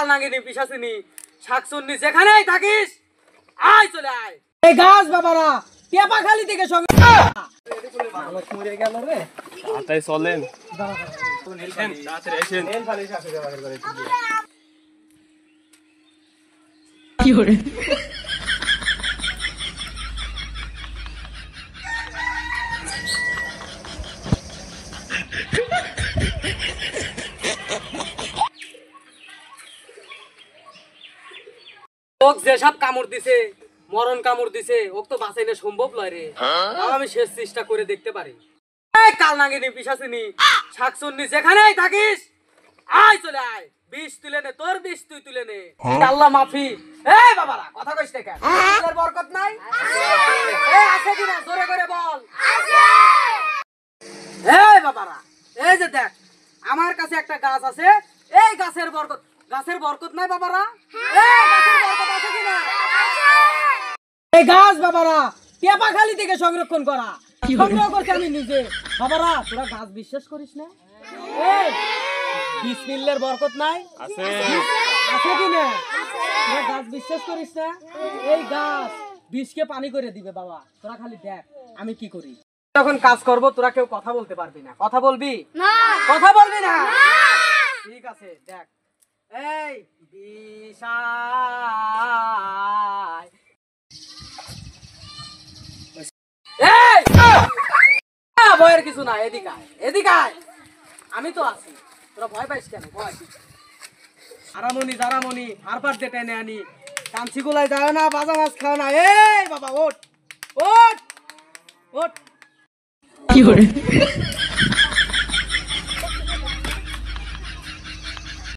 কাল নাগিনি পিশাচিনি শাকচুন্নি যেখানেই থাকিস আয় চলে আয়। এই গাছ বাবারা পেপা খালি থেকে সঙ্গে মানুষ মরে গেল রে। তাই চলেন কি করে ওক যেসব কামড় দিছে মরণ কামড় দিছে ওক তো বাঁচাইলে সম্ভব লয় রে। আমি শেষ চেষ্টা করে দেখতে পারি। এই কাল নাগিনি পিশাচিনি শাকচুন্নি যেখানেই থাকিস আয় চলে আয়। বিষ তুলে নে, তোর বিষ তুই তুলে নে। আল্লাহ মাফি। এই বাবারা কথা কইছ না কেন? তোর বরকত নাই? এই আছে কি না জোরে করে বল। আছে। এই বাবারা এই যে দেখ আমার কাছে একটা গাছ আছে, এই গাছের বরকত নাই বাবারা? এই গাছের বরকত আছে কি না? এই গাছ বাবারা পেপা খালি থেকে সংরক্ষণ করা সংগ্রহ করছি আমি নিজে। বাবারা তোরা গাছ বিশ্বাস করিস না? এই বিসমিল্লাহর বরকত নাই? আছে আছে কি না? তোরা গাছ বিশ্বাস করিস না? এই গাছ বিষকে পানি করে দিবে বাবা। তোরা খালি দেখ আমি কি করি। যখন কাজ করব তোরা কেউ কথা বলতে পারবি না। কথা বলবি না? কথা বলবি না? ঠিক আছে দেখ। এই বিষায় এই ভয়ের কিছু না, এদিকে আয় এদিকে আয়। আমি তো আছি, তোরা ভয় পাইস কেন? ভয় আরামনি জারামনি হারপার দিয়ে টেনে আনি কাঞ্চি গুলাই যায় না, বাজা মাছ খাও না। এই বাবা ওঠ ওঠ ওঠ। কি করে